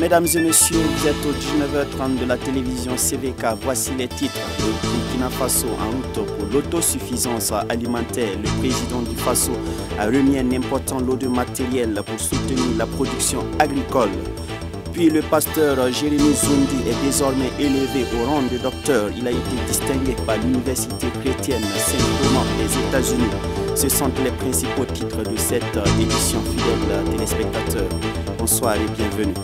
Mesdames et messieurs, vous êtes au 19h30 de la télévision CVK. Voici les titres. Le Burkina Faso en route pour l'autosuffisance alimentaire. Le président du Faso a remis un important lot de matériel pour soutenir la production agricole. Puis le pasteur Jérémy Zoundi est désormais élevé au rang de docteur. Il a été distingué par l'université chrétienne Saint-Thomas des États-Unis. Ce sont les principaux titres de cette édition. Fidèles téléspectateurs, bonsoir et bienvenue.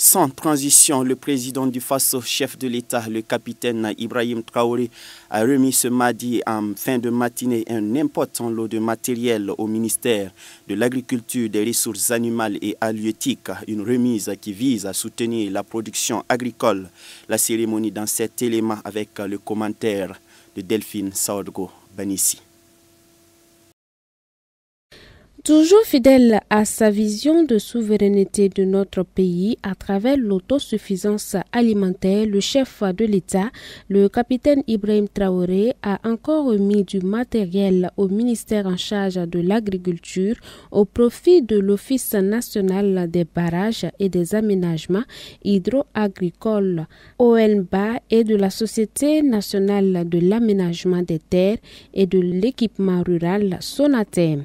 Sans transition, le président du Faso, chef de l'État, le capitaine Ibrahim Traoré, a remis ce mardi en fin de matinée un important lot de matériel au ministère de l'Agriculture, des Ressources animales et halieutiques, une remise qui vise à soutenir la production agricole. La cérémonie dans cet élément avec le commentaire de Delphine Saodgo Banissi. Toujours fidèle à sa vision de souveraineté de notre pays à travers l'autosuffisance alimentaire, le chef de l'État, le capitaine Ibrahim Traoré, a encore remis du matériel au ministère en charge de l'agriculture au profit de l'Office national des barrages et des aménagements hydro-agricoles, ONBA, et de la Société nationale de l'aménagement des terres et de l'équipement rural, SONATER.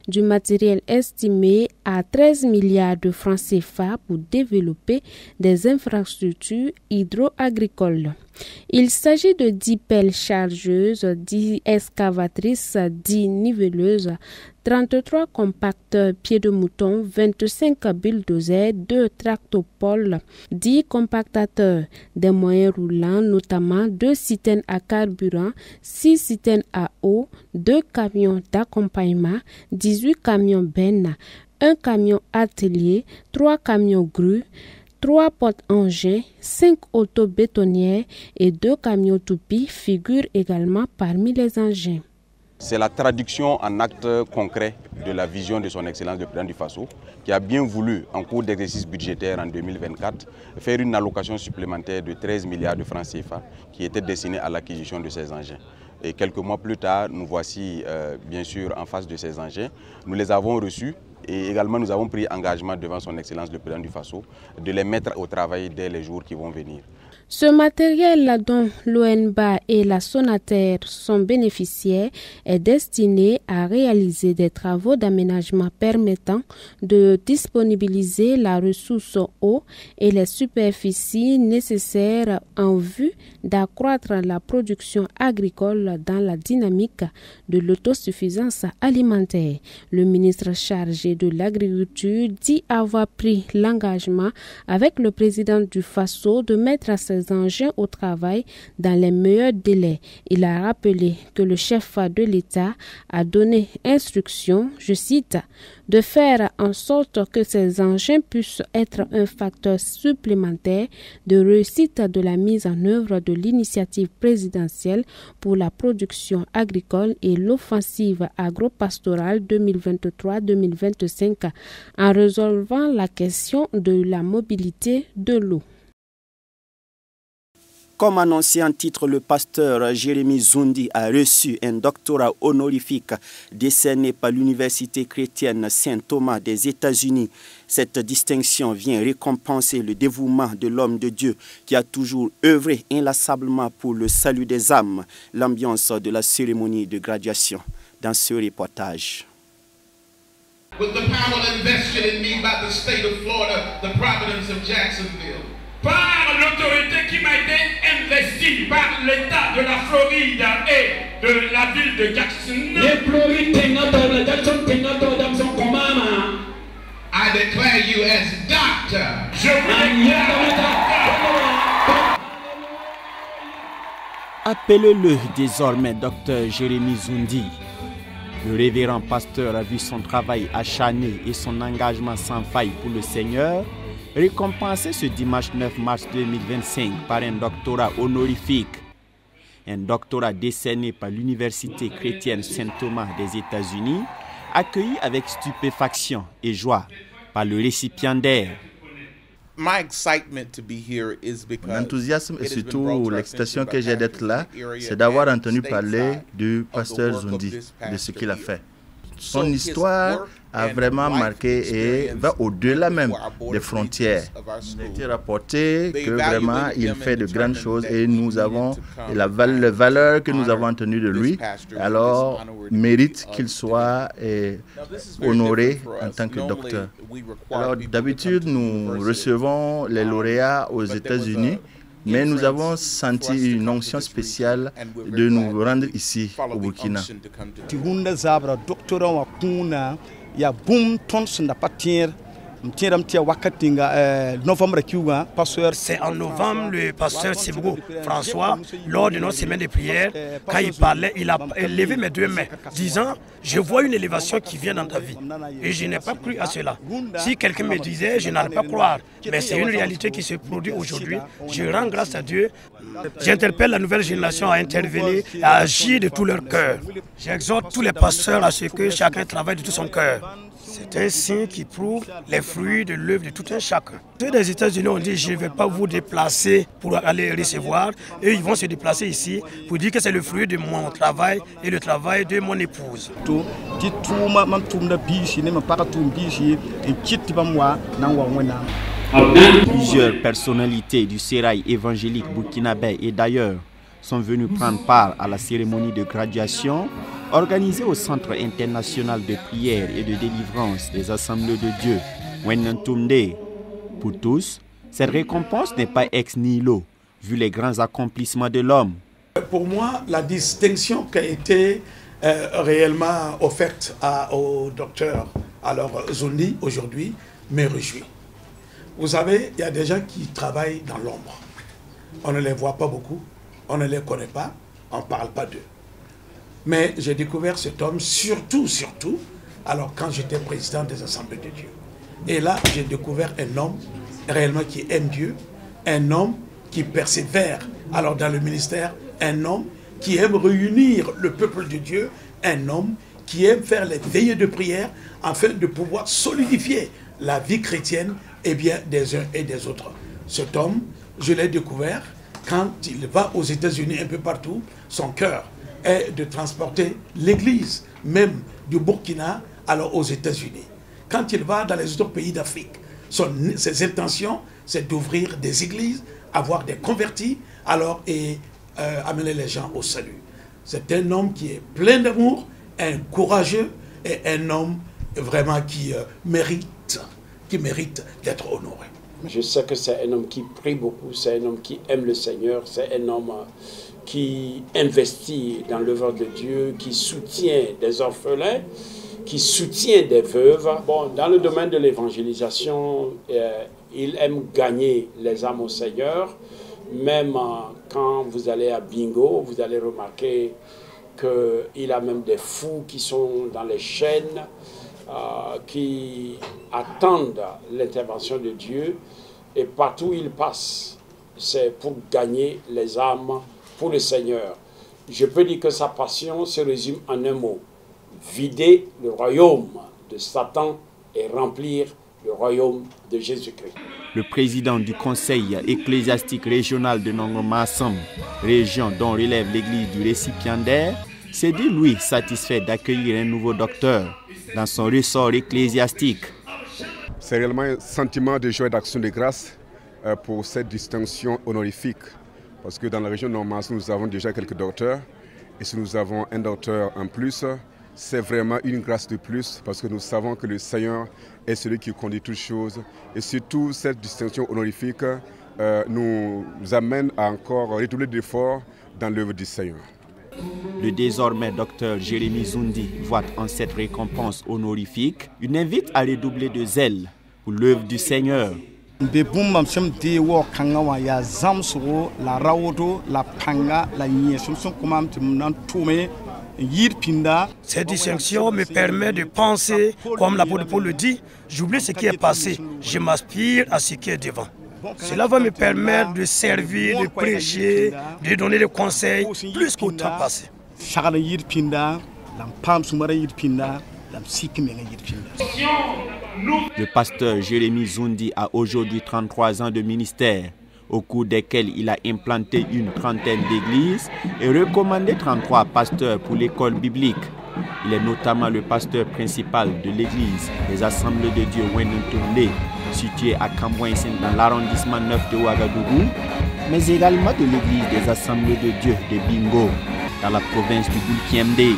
Du matériel estimé à 13 milliards de francs CFA pour développer des infrastructures hydro-agricoles. Il s'agit de 10 pelles chargeuses, 10 excavatrices, 10 niveleuses, 33 compacteurs pieds de mouton, 25 bulldozers, 2 tractopoles, 10 compactateurs, des moyens roulants, notamment 2 citernes à carburant, 6 citernes à eau, 2 camions d'accompagnement, 18 camions bennes, 1 camion atelier, 3 camions grues, 3 porte-engins, 5 auto-bétonnières et 2 camions toupies figurent également parmi les engins. C'est la traduction en actes concrets de la vision de son Excellence le Président du Faso, qui a bien voulu, en cours d'exercice budgétaire en 2024, faire une allocation supplémentaire de 13 milliards de francs CFA qui était destinée à l'acquisition de ces engins. Et quelques mois plus tard, nous voici bien sûr en face de ces engins. Nous les avons reçus et également nous avons pris engagement devant son Excellence le Président du Faso de les mettre au travail dès les jours qui vont venir. Ce matériel dont l'ONBA et la SONATER sont bénéficiaires est destiné à réaliser des travaux d'aménagement permettant de disponibiliser la ressource eau et les superficies nécessaires en vue d'accroître la production agricole dans la dynamique de l'autosuffisance alimentaire. Le ministre chargé de l'Agriculture dit avoir pris l'engagement avec le président du Faso de mettre à ses engins au travail dans les meilleurs délais. Il a rappelé que le chef de l'État a donné instruction, je cite, de faire en sorte que ces engins puissent être un facteur supplémentaire de réussite de la mise en œuvre de l'initiative présidentielle pour la production agricole et l'offensive agro-pastorale 2023-2025 en résolvant la question de la mobilité de l'eau. Comme annoncé en titre, le pasteur Jérémy Zoundi a reçu un doctorat honorifique décerné par l'université chrétienne Saint-Thomas des États-Unis. Cette distinction vient récompenser le dévouement de l'homme de Dieu qui a toujours œuvré inlassablement pour le salut des âmes. L'ambiance de la cérémonie de graduation dans ce reportage. With the power invested in me by the state of Florida, the Providence of Jacksonville. Par l'autorité qui m'a été investie par l'État de la Floride et de la ville de Jackson. I declare you as doctor. Je vous déclare docteur. Appelez-le désormais docteur Jérémy Zoundi. Le révérend pasteur a vu son travail acharné et son engagement sans faille pour le Seigneur récompensé ce dimanche 9 mars 2025 par un doctorat honorifique. Un doctorat décerné par l'université chrétienne Saint-Thomas des États-Unis, accueilli avec stupéfaction et joie par le récipiendaire. Mon enthousiasme et surtout l'excitation que j'ai d'être là, c'est d'avoir entendu parler du pasteur Zoundi, de ce qu'il a fait. Son histoire a vraiment marqué et va au-delà même des frontières. Il a été rapporté que vraiment il fait de grandes choses et nous avons la valeur que nous avons entendue de lui, alors mérite qu'il soit honoré en tant que docteur. Alors d'habitude nous recevons les lauréats aux États-Unis, mais nous avons senti une onction spéciale de nous rendre ici au Burkina. C'est en novembre, le pasteur Sibou François, lors de notre semaine de prière, quand il parlait, il a élevé mes deux mains, disant « Je vois une élévation qui vient dans ta vie. » Et je n'ai pas cru à cela. Si quelqu'un me disait, je n'allais pas croire. Mais c'est une réalité qui se produit aujourd'hui. Je rends grâce à Dieu. J'interpelle la nouvelle génération à intervenir, à agir de tout leur cœur. J'exhorte tous les pasteurs à ce que chacun travaille de tout son cœur. C'est un signe qui prouve les fruits de l'œuvre de tout un chacun. Ceux des États-Unis ont dit « Je ne vais pas vous déplacer pour aller recevoir ». Et ils vont se déplacer ici pour dire que c'est le fruit de mon travail et le travail de mon épouse. Plusieurs personnalités du sérail évangélique burkinabé et d'ailleurs sont venus prendre part à la cérémonie de graduation organisée au Centre international de prière et de délivrance des Assemblées de Dieu, Wenentumde. Pour tous, cette récompense n'est pas ex nihilo, vu les grands accomplissements de l'homme. Pour moi, la distinction qui a été réellement offerte au docteur Zundi aujourd'hui me réjouit. Vous savez, il y a des gens qui travaillent dans l'ombre. On ne les voit pas beaucoup, on ne les connaît pas, on ne parle pas d'eux. Mais j'ai découvert cet homme surtout, alors quand j'étais président des Assemblées de Dieu. Et là, j'ai découvert un homme réellement qui aime Dieu, un homme qui persévère alors dans le ministère, un homme qui aime réunir le peuple de Dieu, un homme qui aime faire les veillées de prière afin de pouvoir solidifier la vie chrétienne des uns et des autres. Cet homme, je l'ai découvert quand il va aux États-Unis un peu partout, son cœur est de transporter l'église, même du Burkina, alors aux États-Unis. Quand il va dans les autres pays d'Afrique, ses intentions, c'est d'ouvrir des églises, avoir des convertis, alors amener les gens au salut. C'est un homme qui est plein d'amour, un courageux et un homme vraiment qui mérite d'être honoré. Je sais que c'est un homme qui prie beaucoup, c'est un homme qui aime le Seigneur, c'est un homme qui investit dans l'œuvre de Dieu, qui soutient des orphelins, qui soutient des veuves. Bon, dans le domaine de l'évangélisation, il aime gagner les âmes au Seigneur. Même quand vous allez à Bingo, vous allez remarquer qu'il a même des fous qui sont dans les chaînes, qui attendent l'intervention de Dieu. Et partout où il passe, c'est pour gagner les âmes pour le Seigneur. Je peux dire que sa passion se résume en un mot: vider le royaume de Satan et remplir le royaume de Jésus-Christ. Le président du conseil ecclésiastique régional de Nongoma-Sam, région dont relève l'église du récipiendaire, s'est dit lui satisfait d'accueillir un nouveau docteur dans son ressort ecclésiastique. C'est réellement un sentiment de joie et d'action de grâce pour cette distinction honorifique. Parce que dans la région de Nongoma-Sam, nous avons déjà quelques docteurs. Et si nous avons un docteur en plus, c'est vraiment une grâce de plus. Parce que nous savons que le Seigneur est celui qui conduit toutes choses. Et surtout, cette distinction honorifique nous amène à encore redoubler d'efforts dans l'œuvre du Seigneur. Le désormais docteur Jérémy Zundi voit en cette récompense honorifique une invite à redoubler de zèle pour l'œuvre du Seigneur. Cette distinction me permet de penser, comme l'apôtre Paul le dit, j'oublie ce qui est passé, je m'aspire à ce qui est devant. Cela va me permettre de servir, de prêcher, de donner des conseils, plus qu'au temps passé. Le pasteur Jérémy Zundi a aujourd'hui 33 ans de ministère, au cours desquels il a implanté une trentaine d'églises et recommandé 33 pasteurs pour l'école biblique. Il est notamment le pasteur principal de l'église des Assemblées de Dieu Wenuntumle, située à Kambouensen dans l'arrondissement 9 de Ouagadougou, mais également de l'église des Assemblées de Dieu de Bingo, dans la province du Boulkiemde.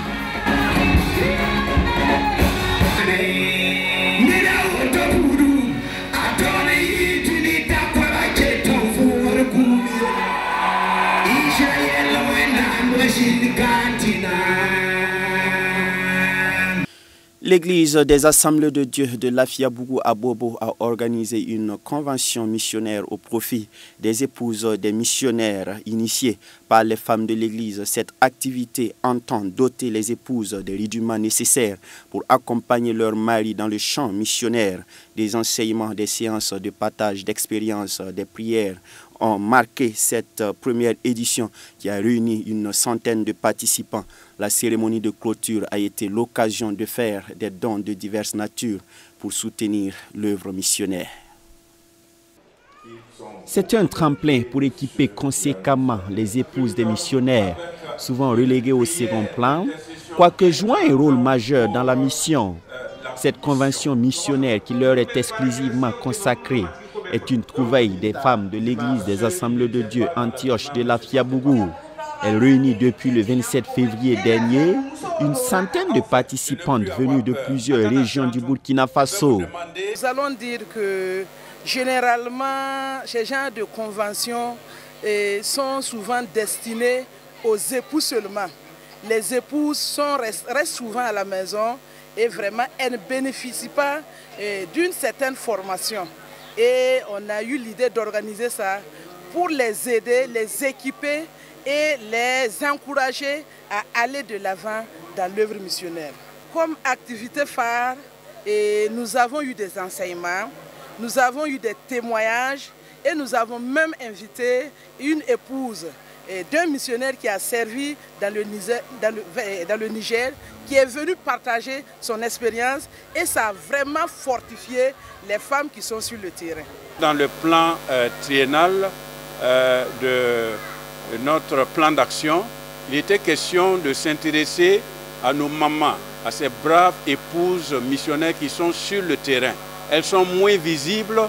L'église des Assemblées de Dieu de Lafiabougou à Bobo a organisé une convention missionnaire au profit des épouses des missionnaires initiés par les femmes de l'église. Cette activité entend doter les épouses des rudiments nécessaires pour accompagner leurs maris dans le champ missionnaire. Des enseignements, des séances de partage d'expériences, des prières ont marqué cette première édition qui a réuni une centaine de participants. La cérémonie de clôture a été l'occasion de faire des dons de diverses natures pour soutenir l'œuvre missionnaire. C'est un tremplin pour équiper conséquemment les épouses des missionnaires, souvent reléguées au second plan, quoique jouant un rôle majeur dans la mission. Cette convention missionnaire qui leur est exclusivement consacrée est une trouvaille des femmes de l'église des Assemblées de Dieu Antioche de Lafiabougou. Elle réunit depuis le 27 février dernier une centaine de participantes venues de plusieurs régions du Burkina Faso. Nous allons dire que généralement, ces genres de conventions sont souvent destinées aux époux seulement. Les épouses restent souvent à la maison et vraiment elles ne bénéficient pas d'une certaine formation. Et on a eu l'idée d'organiser ça pour les aider, les équiper et les encourager à aller de l'avant dans l'œuvre missionnaire. Comme activité phare, nous avons eu des enseignements, nous avons eu des témoignages et nous avons même invité une épouse d'un missionnaire qui a servi dans le Niger, qui est venu partager son expérience et ça a vraiment fortifié les femmes qui sont sur le terrain. Dans le plan triennal de notre plan d'action, il était question de s'intéresser à nos mamans, à ces braves épouses missionnaires qui sont sur le terrain. Elles sont moins visibles,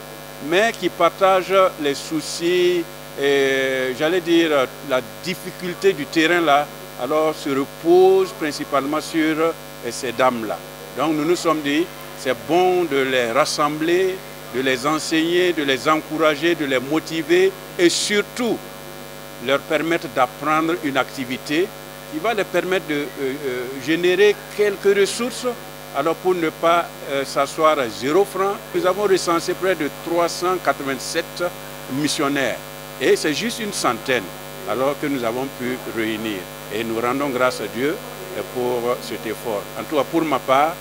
mais qui partagent les soucis et, j'allais dire, la difficulté du terrain là, alors se repose principalement sur ces dames-là. Donc nous nous sommes dit, c'est bon de les rassembler, de les enseigner, de les encourager, de les motiver et surtout leur permettre d'apprendre une activité qui va leur permettre de générer quelques ressources. Alors pour ne pas s'asseoir à 0 franc, nous avons recensé près de 387 missionnaires. Et c'est juste une centaine alors que nous avons pu réunir. Et nous rendons grâce à Dieu pour cet effort. En tout cas pour ma part,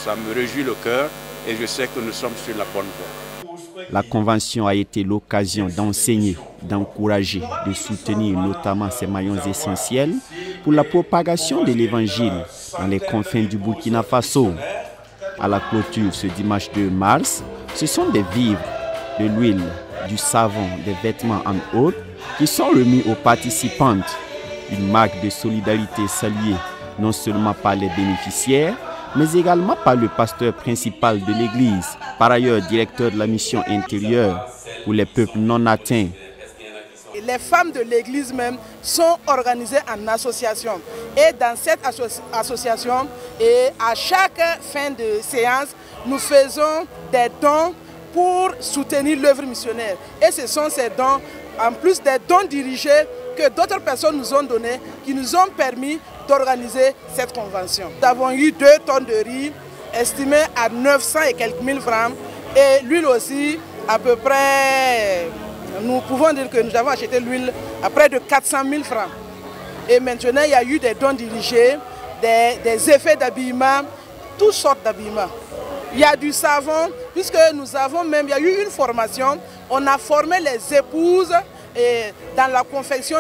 ça me réjouit le cœur et je sais que nous sommes sur la bonne voie. La convention a été l'occasion d'enseigner, d'encourager, de soutenir notamment ces maillons essentiels pour la propagation de l'évangile dans les confins du Burkina Faso. À la clôture ce dimanche 2 mars, ce sont des vivres, de l'huile, du savon, des vêtements en autres qui sont remis aux participantes. Une marque de solidarité saluée non seulement par les bénéficiaires, mais également par le pasteur principal de l'église, par ailleurs directeur de la mission intérieure pour les peuples non atteints. Les femmes de l'église même sont organisées en association. Et dans cette association, à chaque fin de séance, nous faisons des dons pour soutenir l'œuvre missionnaire. Et ce sont ces dons, en plus des dons dirigés, que d'autres personnes nous ont donnés, qui nous ont permis d'organiser cette convention. Nous avons eu 2 tonnes de riz, estimées à 900 et quelques mille francs, et l'huile aussi, à peu près, nous pouvons dire que nous avons acheté l'huile à près de 400 000 francs. Et maintenant, il y a eu des dons dirigés, des effets d'habillement, toutes sortes d'habillements. Il y a du savon, puisque nous avons même, il y a eu une formation, on a formé les épouses dans la confection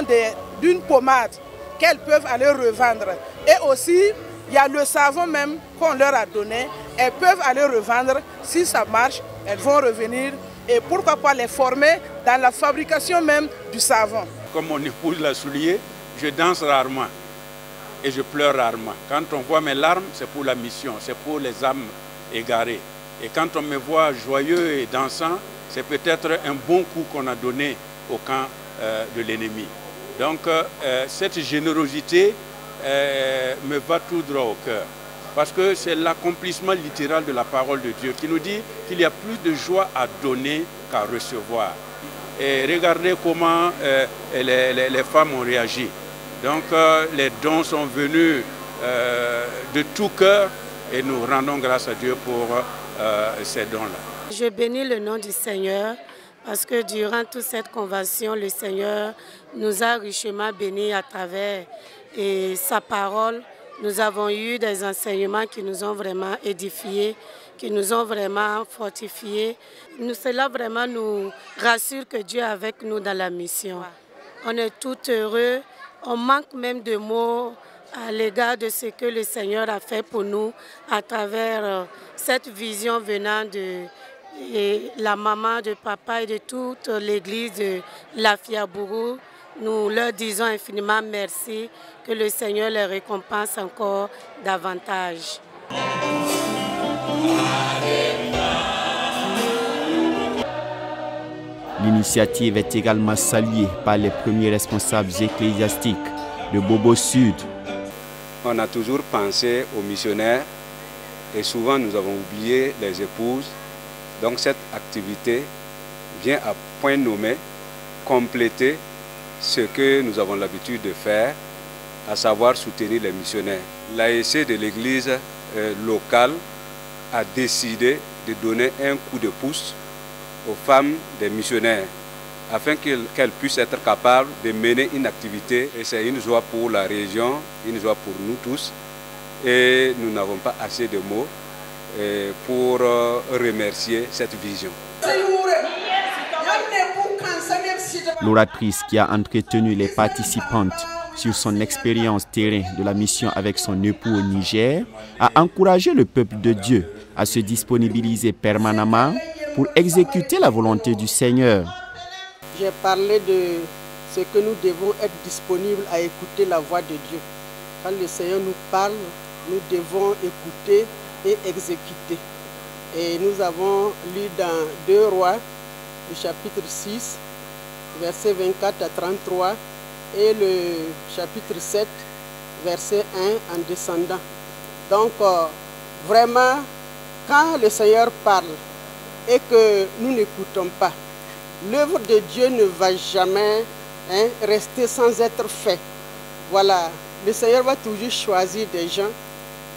d'une pommade qu'elles peuvent aller revendre. Et aussi, il y a le savon même qu'on leur a donné, elles peuvent aller revendre. Si ça marche, elles vont revenir. Et pourquoi pas les former dans la fabrication même du savon. Comme mon épouse l'a souligné, je danse rarement. et je pleure rarement. Quand on voit mes larmes, c'est pour la mission, c'est pour les âmes égarées. Et quand on me voit joyeux et dansant, c'est peut-être un bon coup qu'on a donné au camp de l'ennemi. Donc cette générosité me va tout droit au cœur. Parce que c'est l'accomplissement littéral de la parole de Dieu qui nous dit qu'il y a plus de joie à donner qu'à recevoir. Et regardez comment les femmes ont réagi. Donc les dons sont venus de tout cœur et nous rendons grâce à Dieu pour ces dons-là. Je bénis le nom du Seigneur parce que durant toute cette convention, le Seigneur nous a richement bénis à travers sa parole. Nous avons eu des enseignements qui nous ont vraiment édifiés, qui nous ont vraiment fortifiés. Cela vraiment nous rassure que Dieu est avec nous dans la mission. On est tout heureux, on manque même de mots à l'égard de ce que le Seigneur a fait pour nous à travers cette vision venant de la maman, de papa et de toute l'église de Lafiabourou. Nous leur disons infiniment merci, que le Seigneur les récompense encore davantage. L'initiative est également saluée par les premiers responsables ecclésiastiques de Bobo Sud. On a toujours pensé aux missionnaires et souvent nous avons oublié les épouses. Donc cette activité vient à point nommé compléter ce que nous avons l'habitude de faire, à savoir soutenir les missionnaires. L'AEC de l'église locale a décidé de donner un coup de pouce aux femmes des missionnaires afin qu'elles puissent être capables de mener une activité. Et c'est une joie pour la région, une joie pour nous tous. Et nous n'avons pas assez de mots pour remercier cette vision. L'oratrice qui a entretenu les participantes sur son expérience terrain de la mission avec son époux au Niger a encouragé le peuple de Dieu à se disponibiliser permanemment pour exécuter la volonté du Seigneur. J'ai parlé de ce que nous devons être disponibles à écouter la voix de Dieu. Quand le Seigneur nous parle, nous devons écouter et exécuter. Et nous avons lu dans 2 Rois, le chapitre 6, versets 24 à 33, et le chapitre 7, verset 1 en descendant. Donc, vraiment, quand le Seigneur parle et que nous n'écoutons pas, l'œuvre de Dieu ne va jamais rester sans être faite. Voilà, le Seigneur va toujours choisir des gens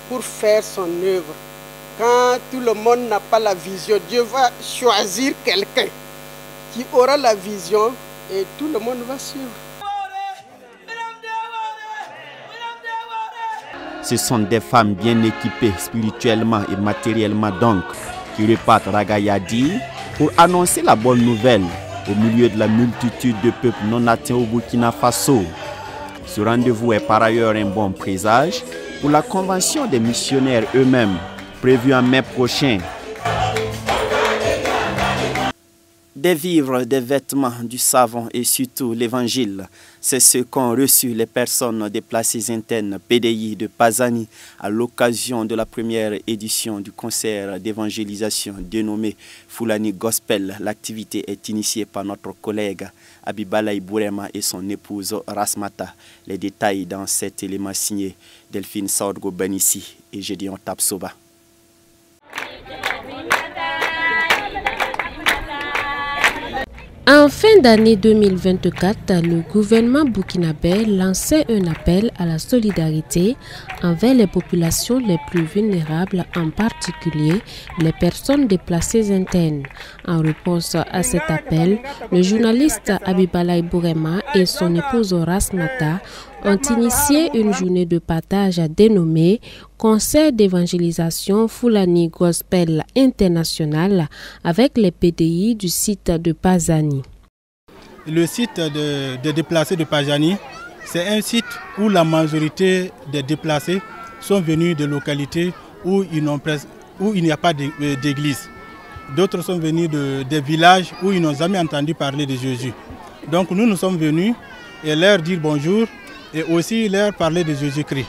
pour faire son œuvre. Quand tout le monde n'a pas la vision, Dieu va choisir quelqu'un qui aura la vision et tout le monde va suivre. Ce sont des femmes bien équipées spirituellement et matériellement donc qui repartent Ragayadi pour annoncer la bonne nouvelle au milieu de la multitude de peuples non atteints au Burkina Faso. Ce rendez-vous est par ailleurs un bon présage pour la convention des missionnaires eux-mêmes, prévue en mai prochain. Des vivres, des vêtements, du savon et surtout l'évangile. C'est ce qu'ont reçu les personnes déplacées internes PDI de Pazani à l'occasion de la première édition du concert d'évangélisation dénommé Fulani Gospel. L'activité est initiée par notre collègue Abibalaï Bourema et son épouse Rasmata. Les détails dans cet élément signé Delphine Saudgo Benissi et Gédéon Tapsoba. En fin d'année 2024, le gouvernement burkinabé lançait un appel à la solidarité envers les populations les plus vulnérables, en particulier les personnes déplacées internes. En réponse à cet appel, le journaliste Abibalaï Bourema et son épouse Rasmata ont initié une journée de partage dénommée Concert d'évangélisation Fulani Gospel International avec les PDI du site de Pazani. Le site des déplacés de Pazani, c'est un site où la majorité des déplacés sont venus de localités où il n'y a pas d'église. D'autres sont venus des villages où ils n'ont jamais entendu parler de Jésus. Donc nous sommes venus et leur dire bonjour et aussi leur parler de Jésus-Christ.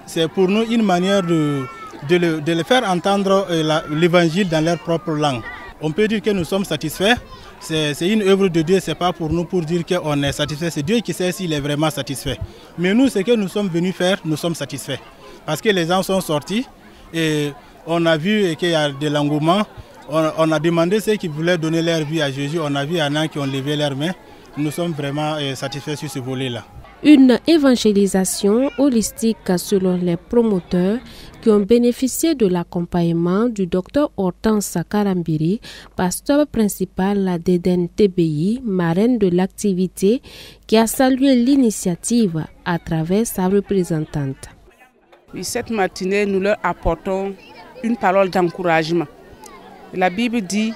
C'est pour nous une manière de les faire entendre l'évangile dans leur propre langue. On peut dire que nous sommes satisfaits. C'est une œuvre de Dieu, ce n'est pas pour nous pour dire qu'on est satisfait. C'est Dieu qui sait s'il est vraiment satisfait. Mais nous, ce que nous sommes venus faire, nous sommes satisfaits. Parce que les gens sont sortis et on a vu qu'il y a de l'engouement. On a demandé ceux qui voulaient donner leur vie à Jésus. On a vu un an qui ont levé leurs mains. Nous sommes vraiment satisfaits sur ce volet-là. Une évangélisation holistique selon les promoteurs qui ont bénéficié de l'accompagnement du Dr Hortense Karambiri, pasteur principal d'Eden TBI, marraine de l'activité, qui a salué l'initiative à travers sa représentante. Et cette matinée, nous leur apportons une parole d'encouragement. La Bible dit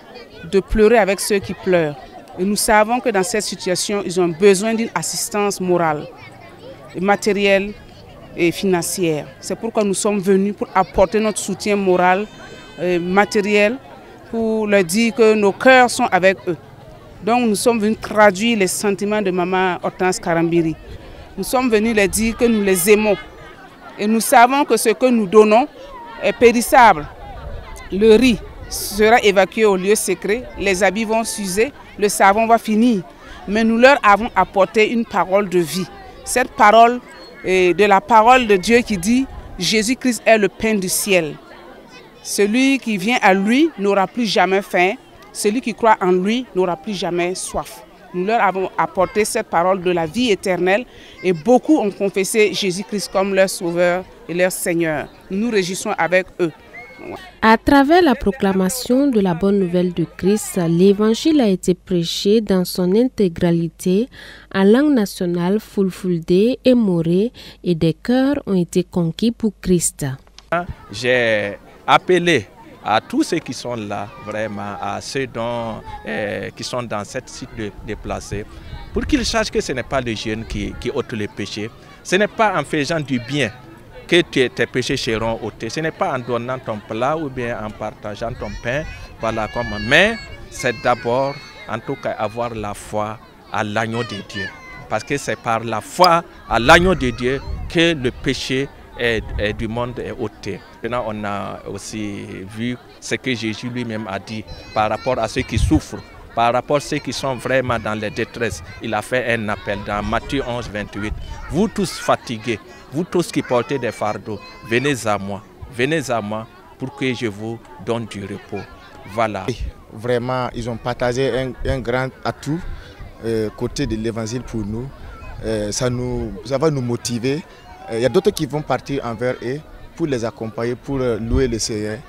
de pleurer avec ceux qui pleurent. Et nous savons que dans cette situation, ils ont besoin d'une assistance morale, matérielle et financière. C'est pourquoi nous sommes venus pour apporter notre soutien moral et matériel, pour leur dire que nos cœurs sont avec eux. Donc nous sommes venus traduire les sentiments de Maman Hortense Karambiri. Nous sommes venus leur dire que nous les aimons. Et nous savons que ce que nous donnons est périssable. Le riz sera évacué au lieu secret, les habits vont s'user, le savon va finir. Mais nous leur avons apporté une parole de vie. Cette parole est de la parole de Dieu qui dit « Jésus-Christ est le pain du ciel ». Celui qui vient à lui n'aura plus jamais faim. Celui qui croit en lui n'aura plus jamais soif. Nous leur avons apporté cette parole de la vie éternelle et beaucoup ont confessé Jésus-Christ comme leur sauveur et leur Seigneur. Nous nous réjouissons avec eux. À travers la proclamation de la bonne nouvelle de Christ, l'évangile a été prêché dans son intégralité en langue nationale Fulfulde et Moré et des cœurs ont été conquis pour Christ. J'ai appelé à tous ceux qui sont là, vraiment, à ceux qui sont dans cette site déplacée, pour qu'ils sachent que ce n'est pas les jeunes qui ôtent les péchés, ce n'est pas en faisant du bien que tes péchés seront ôtés. Ce n'est pas en donnant ton plat ou bien en partageant ton pain, voilà comment. Mais c'est d'abord, en tout cas, avoir la foi à l'agneau de Dieu. Parce que c'est par la foi à l'agneau de Dieu que le péché du monde est ôté. Maintenant, on a aussi vu ce que Jésus lui-même a dit par rapport à ceux qui souffrent, par rapport à ceux qui sont vraiment dans la détresse. Il a fait un appel dans Matthieu 11, 28. Vous tous fatigués, vous tous qui portez des fardeaux, venez à moi pour que je vous donne du repos. Voilà. Vraiment, ils ont partagé un grand atout côté de l'évangile pour nous. Ça va nous motiver. Il y a d'autres qui vont partir envers eux pour les accompagner, pour louer le Seigneur.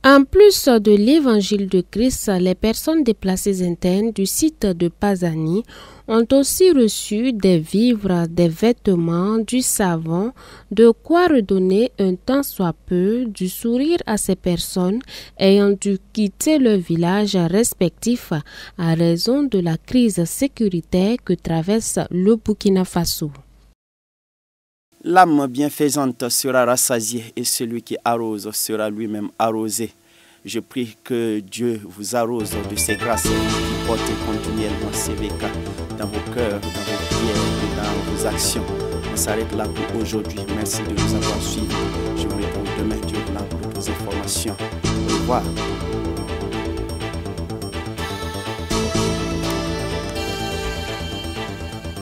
En plus de l'évangile de Christ, les personnes déplacées internes du site de Pazani ont aussi reçu des vivres, des vêtements, du savon, de quoi redonner un tant soit peu du sourire à ces personnes ayant dû quitter leur village respectif à raison de la crise sécuritaire que traverse le Burkina Faso. L'âme bienfaisante sera rassasiée et celui qui arrose sera lui-même arrosé. Je prie que Dieu vous arrose de ses grâces qui portent continuellement CVK dans vos cœurs, dans vos prières et dans vos actions. On s'arrête là pour aujourd'hui. Merci de nous avoir suivis. Je vous réponds demain, Dieu, pour d'autres informations. Au revoir.